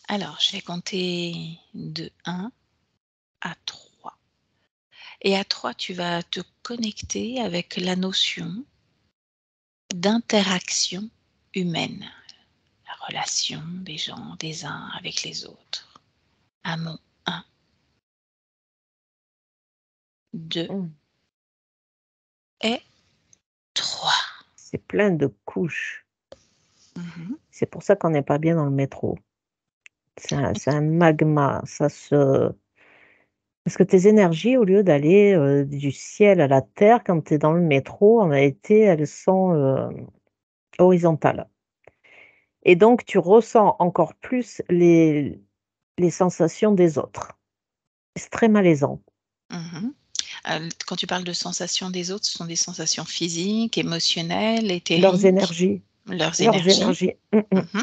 Alors, je vais compter de 1 à 3 et à 3, tu vas te connecter avec la notion d'interaction humaine, la relation des gens, des uns avec les autres. À mon 1, 2 Mmh. et 3. C'est plein de couches. Mmh. C'est pour ça qu'on n'est pas bien dans le métro. C'est un magma, ça se parce que tes énergies, au lieu d'aller, du ciel à la terre, quand tu es dans le métro, en réalité, elles sont, horizontales et donc tu ressens encore plus les sensations des autres. C'est très malaisant. Mmh. Quand tu parles de sensations des autres, ce sont des sensations physiques, émotionnelles, Leurs éthériques, énergies leurs leurs énergies? énergies. Mmh.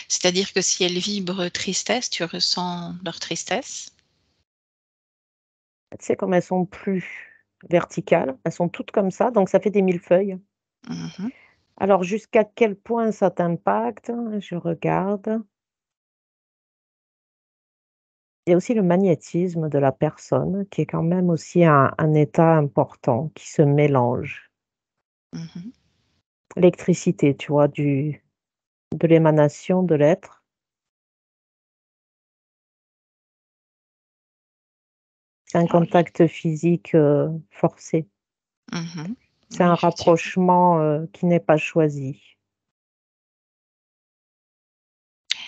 C'est-à-dire que si elles vibrent tristesse, tu ressens leur tristesse? Tu sais, comme elles sont plus verticales, elles sont toutes comme ça, donc ça fait des millefeuilles. Mmh. Alors jusqu'à quel point ça t'impacte? Je regarde. Il y a aussi le magnétisme de la personne qui est quand même aussi un état important qui se mélange. Mmh. L'électricité, tu vois, de l'émanation de l'être. C'est un Alors contact physique, forcé. mmh. C'est Oui, un effectivement. rapprochement, qui n'est pas choisi.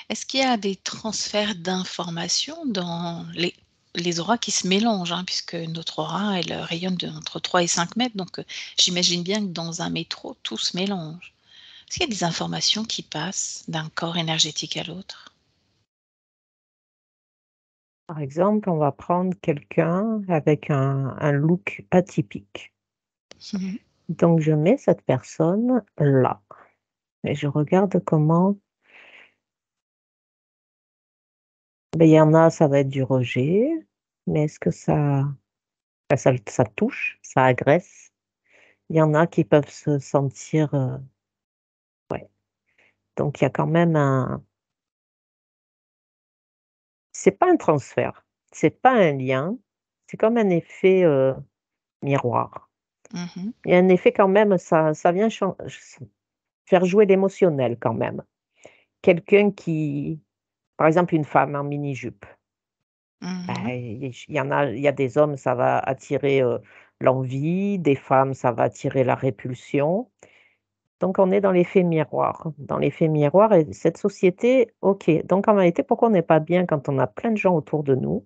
Est-ce qu'il y a des transferts d'informations dans les auras qui se mélangent, hein, puisque notre aura, elle, rayonne de entre 3 et 5 mètres, donc j'imagine bien que dans un métro, tout se mélange. Est-ce qu'il y a des informations qui passent d'un corps énergétique à l'autre? Par exemple, on va prendre quelqu'un avec un look atypique. Mmh. Donc je mets cette personne là et je regarde comment il y en a, ça va être du rejet, mais est-ce que ça touche, ça agresse? Il y en a qui peuvent se sentir, ouais, donc il y a quand même un c'est pas un transfert, c'est pas un lien, c'est comme un effet, miroir. Mmh. Il y a un effet quand même, ça vient faire jouer l'émotionnel quand même. Quelqu'un qui par exemple une femme en mini-jupe, Mmh. bah, il y a des hommes, ça va attirer, l'envie, des femmes, ça va attirer la répulsion. Donc on est dans l'effet miroir. Dans l'effet miroir et cette société, OK, donc en réalité, pourquoi on n'est pas bien quand on a plein de gens autour de nous?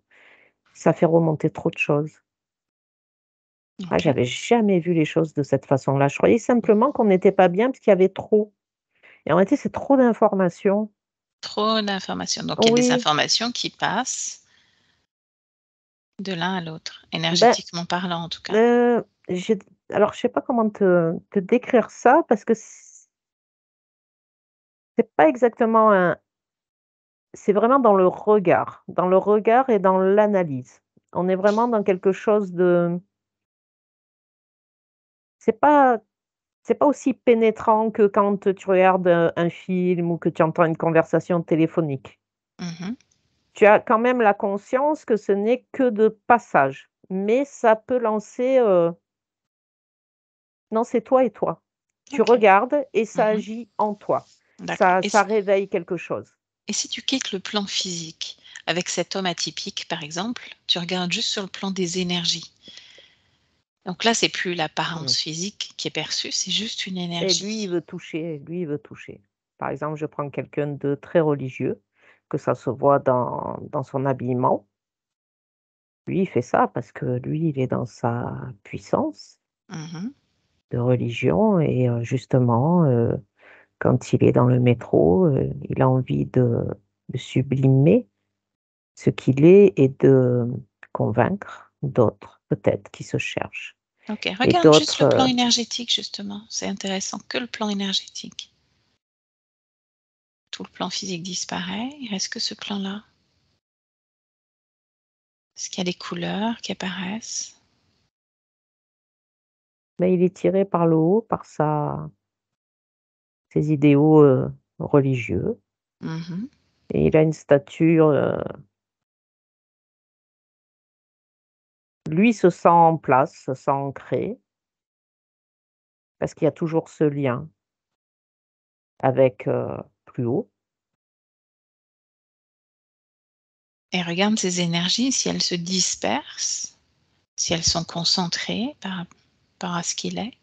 Ça fait remonter trop de choses. Ah, OK. j'avais jamais vu les choses de cette façon-là. Je croyais simplement qu'on n'était pas bien parce qu'il y avait trop et en réalité, c'est trop d'informations. Trop d'informations, donc il y a des Oui, informations qui passent de l'un à l'autre, ben, énergétiquement parlant en tout cas. j'ai alors je sais pas comment te décrire ça parce que c'est pas exactement un c'est vraiment dans le regard et dans l'analyse. On est vraiment dans quelque chose de c'est pas c'est pas aussi pénétrant que quand tu regardes, un film ou que tu entends une conversation téléphonique. Mmh. Tu as quand même la conscience que ce n'est que de passage, mais ça peut lancer, non, c'est toi et toi. Tu OK. regardes et ça Mmh. agit en toi. D'accord Ça réveille quelque chose. et si tu quittes le plan physique, avec cet homme atypique par exemple, tu regardes juste sur le plan des énergies. Donc là, c'est plus Mmh. l'apparence physique qui est perçue, c'est juste une Et lui, il énergie. veut toucher, lui, il veut toucher. Par exemple, je prends quelqu'un de très religieux, que ça se voit dans son habillement. Lui, il fait ça parce que lui, il est dans sa puissance Mmh. de religion et justement, quand il est dans le métro, il a envie de sublimer ce qu'il est et de convaincre d'autres, peut-être, qui se cherchent OK, et regarde juste d'autres, le plan énergétique justement, c'est intéressant, que le plan énergétique. Tout le plan physique disparaît, il reste que ce plan-là. Est-ce qu'il y a des couleurs qui apparaissent? mais il est tiré par le haut, par ses idéaux, religieux. Mmh. Et il a une stature, lui se sent en place, se sent ancré, parce qu'il y a toujours ce lien avec, plus haut. Et regarde ces énergies, si elles se dispersent, si elles sont concentrées par rapport à ce qu'il est.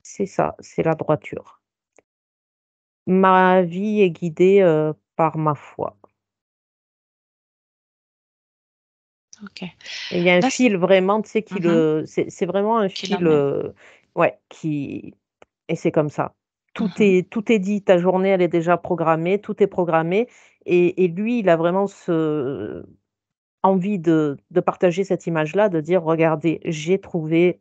C'est ça, c'est la droiture. Ma vie est guidée, par ma foi. OK. Et il y a un Là, fil vraiment, tu sais, qui mmh le c'est vraiment un qui fil, l'emmène. ouais, qui et c'est comme ça. Mmh. Tout est dit, ta journée, elle est déjà programmée, tout est programmé et lui, il a vraiment ce envie de partager cette image-là, de dire: «Regardez, j'ai trouvé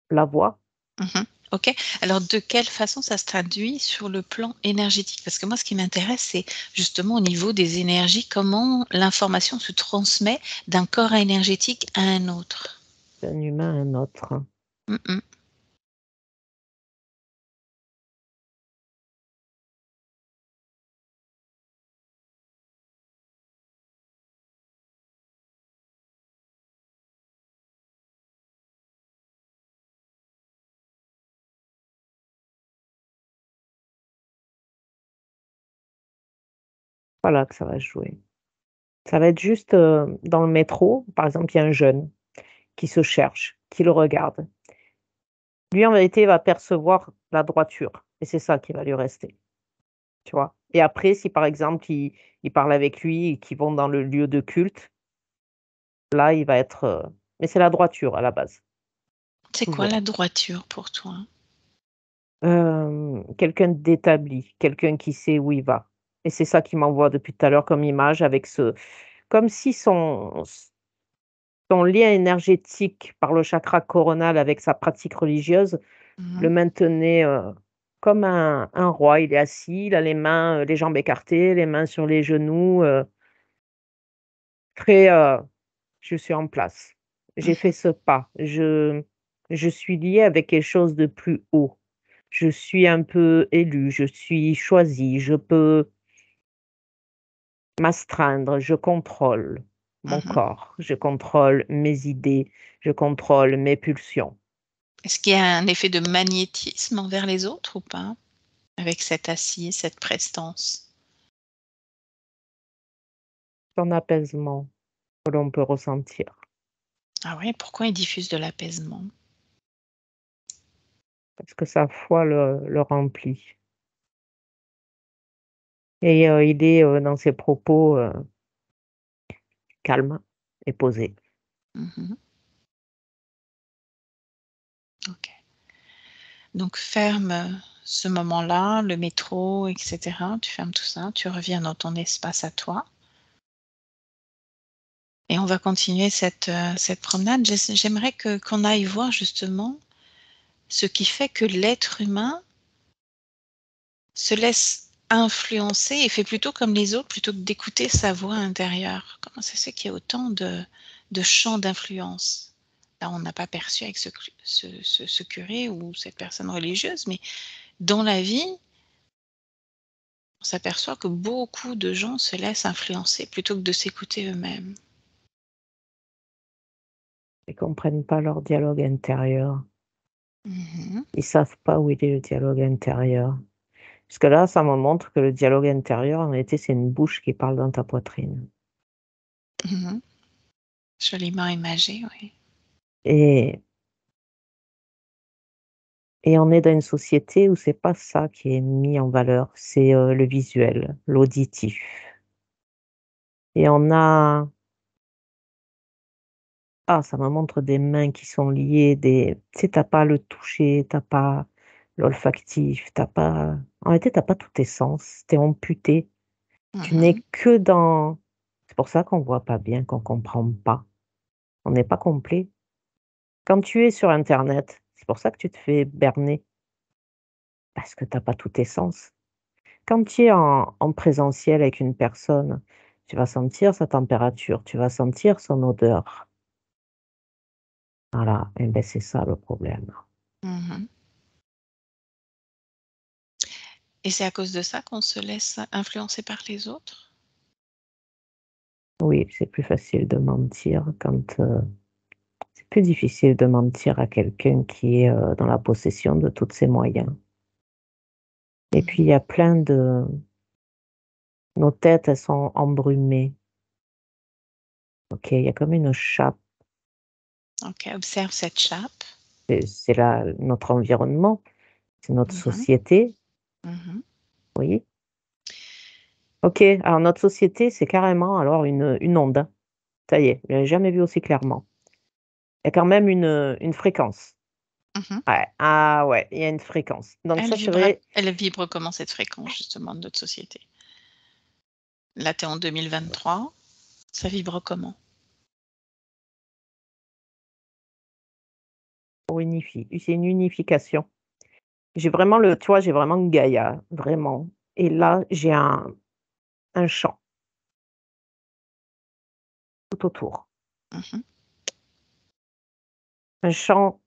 la voie». Mmh. OK. Alors de quelle façon ça se traduit sur le plan énergétique? Parce que moi, ce qui m'intéresse, c'est justement au niveau des énergies, comment l'information se transmet d'un corps énergétique à un autre? D'un humain à un autre. Mmh mh. Voilà que ça va se jouer. Ça va être juste, dans le métro, par exemple, il y a un jeune qui se cherche, qui le regarde. Lui, en vérité, il va percevoir la droiture et c'est ça qui va lui rester, tu vois? Et après, si par exemple, il parle avec lui et qu'ils vont dans le lieu de culte, là, il va être, mais c'est la droiture à la base, C'est quoi toujours. la droiture pour toi? Quelqu'un d'établi, quelqu'un qui sait où il va et c'est ça qu'il m'envoie depuis tout à l'heure comme image avec ce comme si son lien énergétique par le chakra coronal avec sa pratique religieuse le Mmh. maintenait, comme un roi. Il est assis, il a les mains, les jambes écartées, les mains sur les genoux, très, «Je suis en place. J'ai fait Mmh. ce pas. Je suis lié avec quelque chose de plus haut. Je suis un peu élu, je suis choisi, je peux m'astreindre, je contrôle mon Mmh. corps, je contrôle mes idées, je contrôle mes pulsions». Est-ce qu'il y a un effet de magnétisme envers les autres ou pas? Avec cette assise, cette prestance? Son apaisement que l'on peut ressentir. Ah ouais, pourquoi il diffuse de l'apaisement? Parce que sa foi le remplit et il est, dans ses propos, calme et posé. Mmh. OK. Donc ferme, ce moment-là, le métro et cetera. Tu fermes tout ça, tu reviens dans ton espace à toi et on va continuer cette promenade. J'aimerais que qu'on aille voir justement ce qui fait que l'être humain se laisse influencer et fait plutôt comme les autres plutôt que d'écouter sa voix intérieure. Comment ça se fait qu'il y a autant de champs d'influence? Là, on n'a pas perçu avec ce curé ou cette personne religieuse, mais dans la vie, on s'aperçoit que beaucoup de gens se laissent influencer plutôt que de s'écouter eux-mêmes. Ils comprennent pas leur dialogue intérieur. Mmh. Ils savent pas où il est le dialogue intérieur. Parce que là, ça me montre que le dialogue intérieur, en réalité, c'est une bouche qui parle dans ta poitrine Mmh. Joliment imagé, oui. et on est dans une société où c'est pas ça qui est mis en valeur, c'est, le visuel, l'auditif et on a ça me montre des mains qui sont liées, des tu sais, tu pas le toucher, tu pas l'olfactif, tu pas en réalité, tu pas tous tes sens, tu es amputé. Tu n'es Mmh. que dans c'est pour ça qu'on voit pas bien, qu'on comprend pas. On n'est pas complet. Quand tu es sur internet, c'est pour ça que tu te fais berner, parce que tu pas tous tes sens. Quand tu es en présentiel avec une personne, tu vas sentir sa température, tu vas sentir son odeur. Voilà et beh, c'est ça le problème. Mmh. Et c'est à cause de ça qu'on se laisse influencer par les autres? Oui, c'est plus facile de mentir quand, c'est plus difficile de mentir à quelqu'un qui est, dans la possession de tous ses moyens. Et puis il Mmh. y a plein de nos têtes, elles sont embrumées. OK, il y a comme une chape, OK, observe cette chape. c'est là notre environnement, c'est notre Mmh mh. société, Mmh. oui. OK, alors notre société, c'est carrément alors une onde, hein. Ça y est, je l'avais jamais vu aussi clairement. Il y a quand même une fréquence. Mmh. Ouais, ah ouais, il y a une fréquence. Donc ça, c'est vrai, Elle vibre comment cette fréquence justement de notre société? Là, tu es en 2023, ça vibre comment? c'est une unification. J'ai vraiment le tu vois, j'ai vraiment Gaïa, vraiment. Et là, j'ai un champ tout autour. Mmh. Un champ,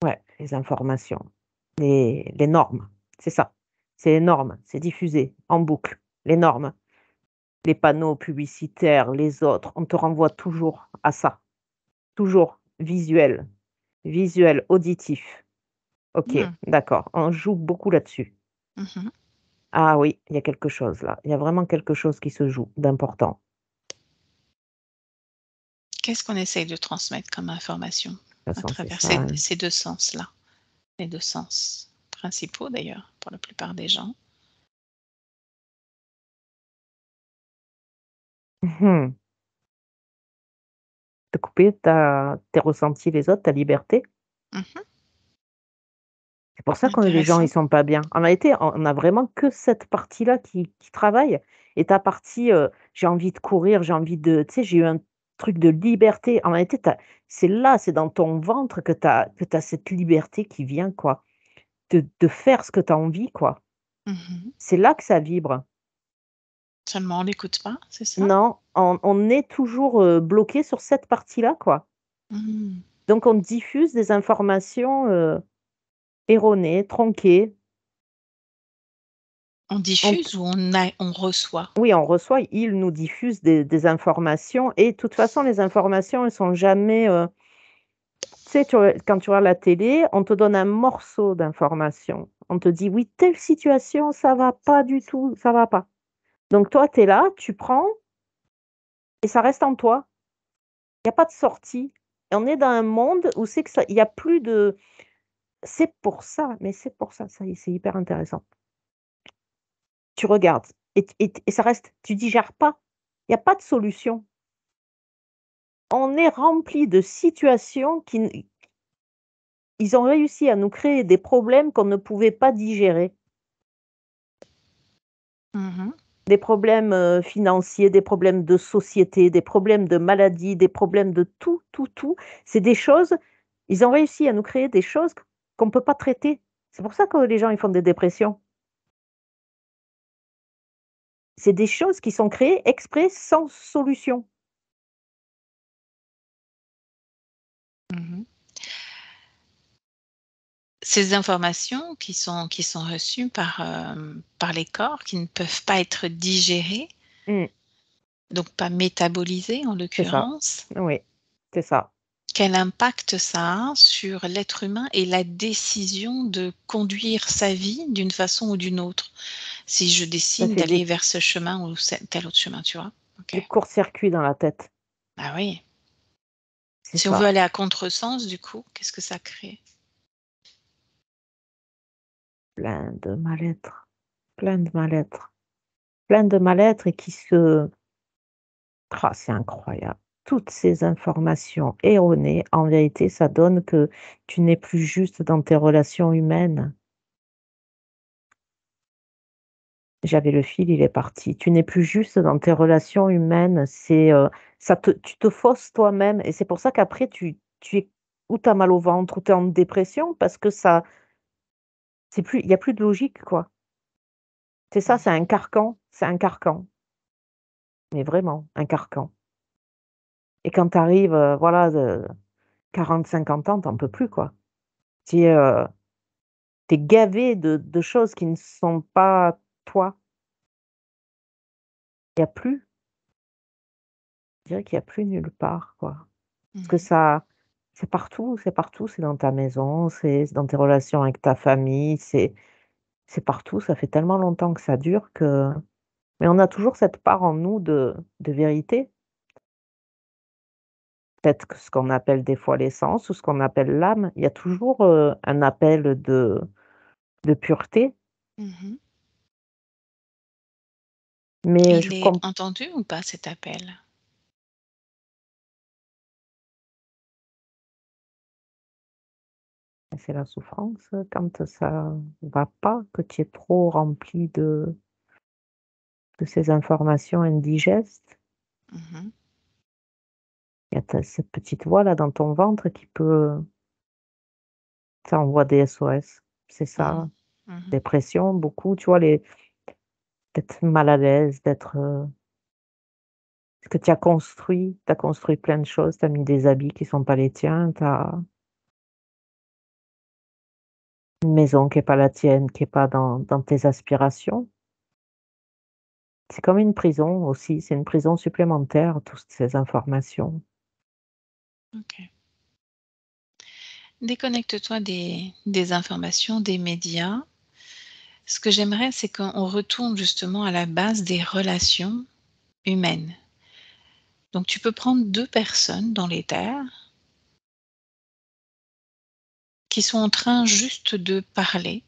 ouais, les informations, les normes, c'est ça. C'est les normes, c'est diffusé en boucle. Les normes, les panneaux publicitaires, les autres, on te renvoie toujours à ça. Toujours visuel, visuel, auditif. OK, Mmh. d'accord, on joue beaucoup là-dessus. Mmh. Ah oui, il y a quelque chose là. Il y a vraiment quelque chose qui se joue d'important. Qu'est-ce qu'on essaye de transmettre comme information De toute à façon, c'est travers ça, hein. ces 2 sens-là? Les 2 sens principaux d'ailleurs, pour la plupart des gens. Mmh. De couper tes ressentis, les autres, ta liberté. Mmh. C'est pour ça que les gens, ils Intéressant. sont pas bien. En réalité, on a vraiment que cette partie-là qui travaille, et ta partie, j'ai envie de courir, j'ai envie de tu sais, j'ai eu un truc de liberté. En réalité, c'est là, c'est dans ton ventre que tu cette liberté qui vient, quoi, de faire ce que tu as envie, quoi. Mmh. C'est là que ça vibre. Seulement on l'écoute pas, c'est ça? Non, on est toujours, bloqué sur cette partie-là, quoi. Mmh. Donc on diffuse des informations, erronées, tronquées. On On diffuse ou on reçoit? Oui, on reçoit, ils nous diffusent des informations, et de toute façon, les informations, elles sont jamais, tu sais, quand tu regardes la télé, on te donne un morceau d'information. On te dit: «Oui, telle situation, ça va pas du tout, ça va pas». Donc toi, tu es là, tu prends et ça reste en toi. Il y a pas de sortie. Et on est dans un monde où c'est que ça il y a plus de c'est pour ça, mais c'est pour ça, ça y est, c'est hyper intéressant. Tu regardes et ça reste, tu digères pas. Il y a pas de solution. On est rempli de situations qui n ils ont réussi à nous créer des problèmes qu'on ne pouvait pas digérer. Mmh. Des problèmes, financiers, des problèmes de société, des problèmes de maladie, des problèmes de tout, tout, tout. C'est des choses, ils ont réussi à nous créer des choses qu'on ne peut pas traiter. C'est pour ça que les gens, ils font des dépressions. C'est des choses qui sont créées exprès sans solution. Mmh. Ces informations qui sont reçues par les corps, qui ne peuvent pas être digérées, Mmh, donc pas métabolisées en c'est ça. l'occurrence, Oui, c'est ça. quel impact ça a sur l'être humain et la décision de conduire sa vie d'une façon ou d'une autre? Si je Ça décide fait d'aller vers ce chemin ou tel autre chemin, tu vois? OK. des courts-circuits dans la tête. Ah oui. C'est Si on veut ça. aller à contresens du coup, qu'est-ce que ça crée? Plein de mal-être, plein de mal-être, plein de mal-être, et qui se c'est incroyable. Toutes ces informations erronées, en vérité, ça donne que tu n'es plus juste dans tes relations humaines. J'avais le fil, il est parti. Tu n'es plus juste dans tes relations humaines, tu te fausses toi-même, et c'est pour ça qu'après tu es, ou tu as mal au ventre, ou tu es en dépression, parce que ça c'est plus il y a plus de logique, quoi. C'est ça, Mmh. c'est un carcan, mais vraiment un carcan. Et quand tu arrives, voilà, de 40-50 ans, tu en peux plus, quoi. Tu es, gavé de choses qui ne sont pas toi. Il y a plus, je dirais qu'il y a plus nulle part, quoi. Parce que Mmh. ça c'est partout, c'est dans ta maison, c'est dans tes relations avec ta famille, c'est partout, ça fait tellement longtemps que ça dure que mais on a toujours cette part en nous de vérité. Peut-être que ce qu'on appelle des fois l'essence ou ce qu'on appelle l'âme, il y a toujours, un appel de pureté, Mmh. mais je Il est com entendu ou pas cet appel? c'est la souffrance, quand ça va pas, que tu es trop rempli de ces informations indigestes. Mmh. Il y a ta cette petite voix là dans ton ventre qui peut ça envoie des SOS. C'est Mmh. ça, Mmh. dépression, beaucoup, tu vois les d'être mal à l'aise, parce que tu as construit plein de choses, tu as mis des habits qui sont pas les tiens, tu as une maison qui est pas la tienne, qui est pas dans tes aspirations. C'est comme une prison aussi, c'est une prison supplémentaire, toutes ces informations. OK. Déconnecte-toi des informations, des médias. Ce que j'aimerais, c'est qu'on retourne justement à la base des relations humaines. Donc tu peux prendre 2 personnes dans les terres qui sont en train juste de parler,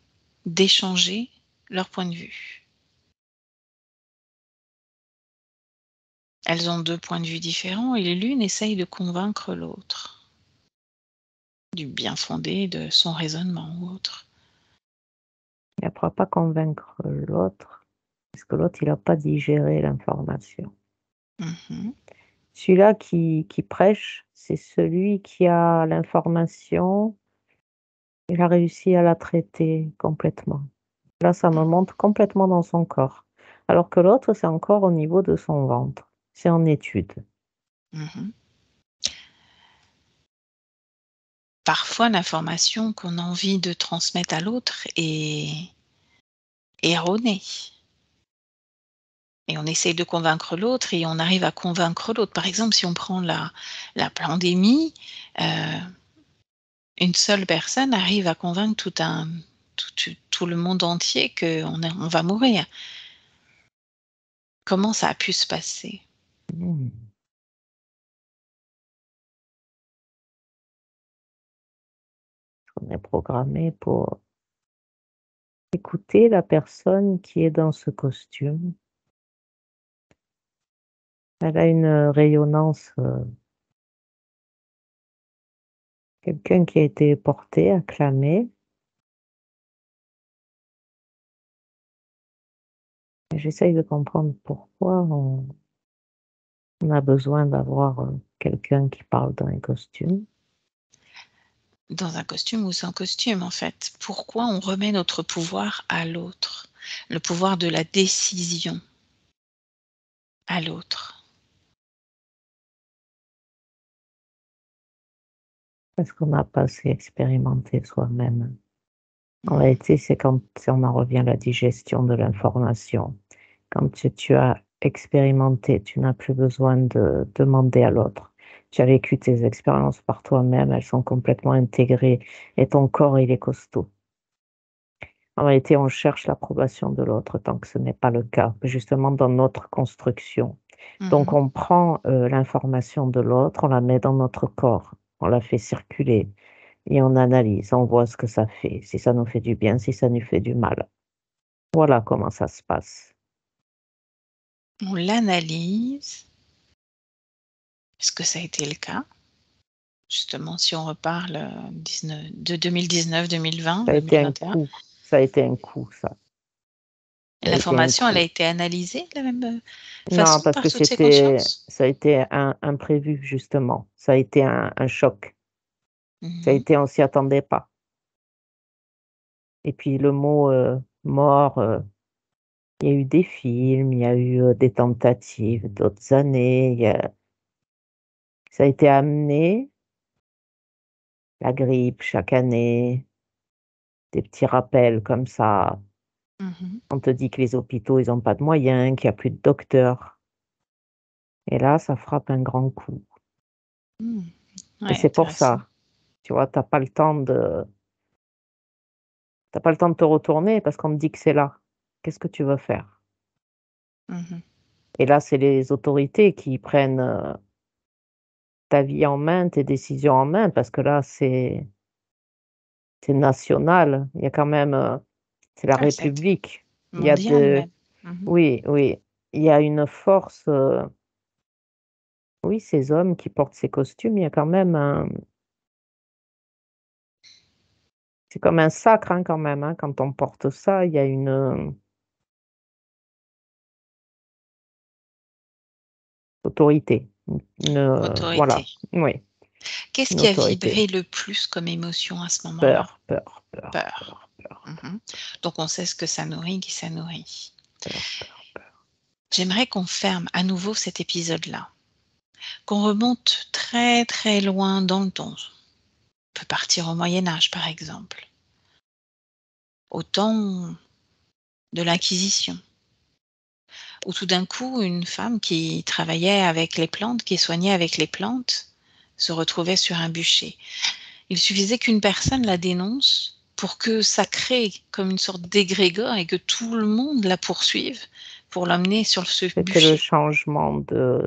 d'échanger leur point de vue. Elles ont 2 points de vue différents et l'une essaye de convaincre l'autre, du bien-fondé de son raisonnement ou autre. Et elle pourra pas convaincre l'autre, parce que l'autre il a pas digéré l'information. Mmh. Celui-là qui prêche, c'est celui qui a l'information, il a réussi à la traiter complètement. Là, ça me Mmh. monte complètement dans son corps. Alors que l'autre, c'est encore au niveau de son ventre. C'est en étude. Mmh. Parfois l'information qu'on a envie de transmettre à l'autre est erronée. Et on essaye de convaincre l'autre et on arrive à convaincre l'autre. Par exemple, si on prend la pandémie, heu, une seule personne arrive à convaincre tout le monde entier on va mourir. Comment ça a pu se passer? Mmh. On est programmé pour écouter la personne qui est dans ce costume. Elle a une, rayonnance, quelqu'un qui a été porté, acclamé. Et j'essaye de comprendre pourquoi on a besoin d'avoir, quelqu'un qui parle dans un costume. Dans un costume ou sans costume, en fait? Pourquoi on remet notre pouvoir à l'autre? Le pouvoir de la décision à l'autre? Parce qu'on n'a pas assez expérimenté soi-même. En Mmh. réalité, c'est quand on en revient à la digestion de l'information. Quand tu as expérimenté, tu n'as plus besoin de demander à l'autre. Tu as vécu tes expériences par toi-même, elles sont complètement intégrées et ton corps, il est costaud. En réalité, on cherche l'approbation de l'autre tant que ce n'est pas le cas, justement dans notre construction. Donc Mmh. on prend, l'information de l'autre, on la met dans notre corps, on la fait circuler et on analyse, on voit ce que ça fait, si ça nous fait du bien, si ça nous fait du mal. Voilà comment ça se passe. On l'analyse. Est-ce que ça a été le cas? Justement, si on reparle, 2019, Ça a été un 2020. coup, ça a été un coup ça. Ça a été un L'information, elle a coup. été analysée de la même, Non, façon parce par que toutes ces consciences? ça a été un imprévu justement. Ça a été un choc. Ça a Mmh. été on s'y attendait pas et puis le mot, mort, il y a eu des films, il y a eu, des tentatives d'autres années, il y a ça a été amené, la grippe chaque année, des petits rappels comme ça. Mmh. On te dit que les hôpitaux, ils ont pas de moyens, qu'il y a plus de docteurs et là, ça frappe un grand coup Mmh. et Ouais, c'est pour intéressant. ça, tu vois? T'as pas le temps de te retourner parce qu'on te dit que c'est là. Qu'est-ce que tu veux faire? Mmh. Et là, c'est les autorités qui prennent, ta vie en main, tes décisions en main parce que là, c'est national. Il y a quand même, c'est la Ouais, c'est République. Il y a mondial de même. Mmh. Oui, oui, il y a une force, oui, ces hommes qui portent ces costumes, il y a quand même un c'est comme un sacre, hein, quand même, hein, quand on porte ça, il y a une autorité, Autorité. voilà, oui, Qu'est-ce une qui a autorité. vibré le plus comme émotion à ce moment-là? Peur, peur, peur, Peur. peur, peur, Mmh. Donc on sait ce que ça nourrit, qui ça nourrit. peur, peur, peur. J'aimerais qu'on ferme à nouveau cet épisode-là, qu'on remonte très, très loin dans le temps. On peut partir au Moyen Âge, par exemple, au temps de l'Inquisition, où tout d'un coup, une femme qui travaillait avec les plantes, qui soignait avec les plantes, se retrouvait sur un bûcher. Il suffisait qu'une personne la dénonce pour que ça crée comme une sorte d'égrégore et que tout le monde la poursuive pour l'emmener sur ce C'était le bûcher. changement de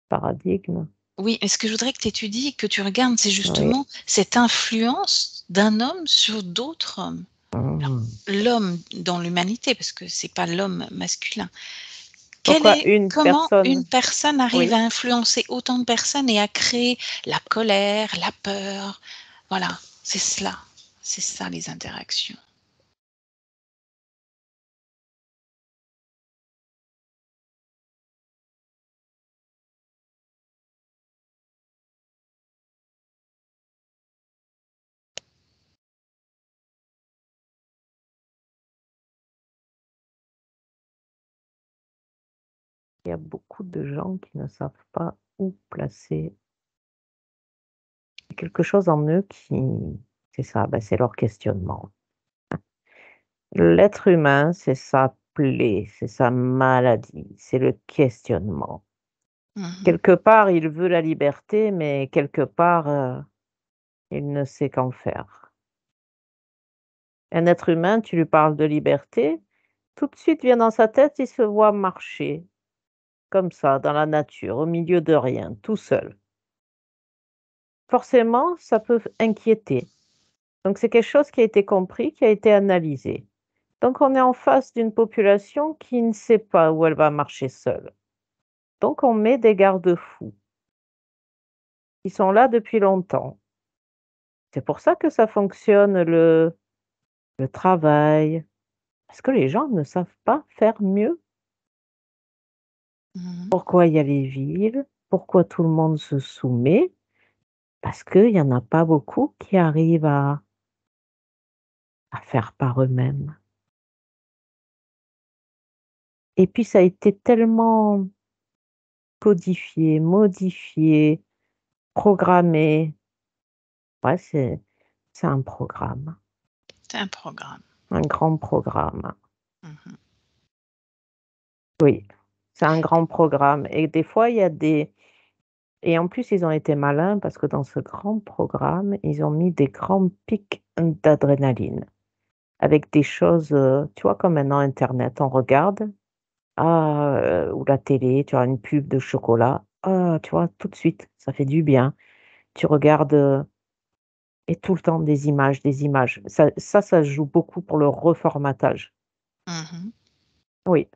paradigme, Oui, et ce que je voudrais que tu étudies, que tu regardes, c'est oui. justement cette influence d'un homme sur d'autres hommes. Mmh. L'homme dans l'humanité, parce que c'est pas l'homme masculin. Pourquoi une Comment une personne personne arrive oui, à influencer autant de personnes et à créer la colère, la peur? Voilà, c'est cela. C'est ça les interactions. il y a beaucoup de gens qui ne savent pas où placer quelque chose en eux qui c'est ça, bah, c'est leur questionnement. L'être humain, c'est sa plaie, c'est sa maladie, c'est le questionnement. Mmh. Quelque part, il veut la liberté, mais quelque part, il ne sait qu'en faire. Un être humain, tu lui parles de liberté, tout de suite vient dans sa tête, il se voit marcher, comme ça, dans la nature, au milieu de rien, tout seul. Forcément, ça peut inquiéter. Donc c'est quelque chose qui a été compris, qui a été analysé. Donc on est en face d'une population qui ne sait pas où elle va marcher seule. Donc on met des garde-fous, qui sont là depuis longtemps. C'est pour ça que ça fonctionne le travail, parce que les gens ne savent pas faire mieux. Mmh. Pourquoi il y a les villes? Pourquoi tout le monde se soumet? Parce qu'il y en a pas beaucoup qui arrivent à faire par eux-mêmes. Et puis ça a été tellement codifié, modifié, programmé. Ouais, c'est un programme, C'est un programme. un grand programme. Mmh. Oui, c'est un grand programme et des fois, il y a des et en plus, ils ont été malins parce que dans ce grand programme, ils ont mis des grands pics d'adrénaline avec des choses, tu vois, comme maintenant internet, on regarde, ah, ou la télé, tu as une pub de chocolat, ah, tu vois, tout de suite, ça fait du bien. Tu regardes, et tout le temps des images, des images. Ça joue beaucoup pour le reformatage. Mmh. Oui.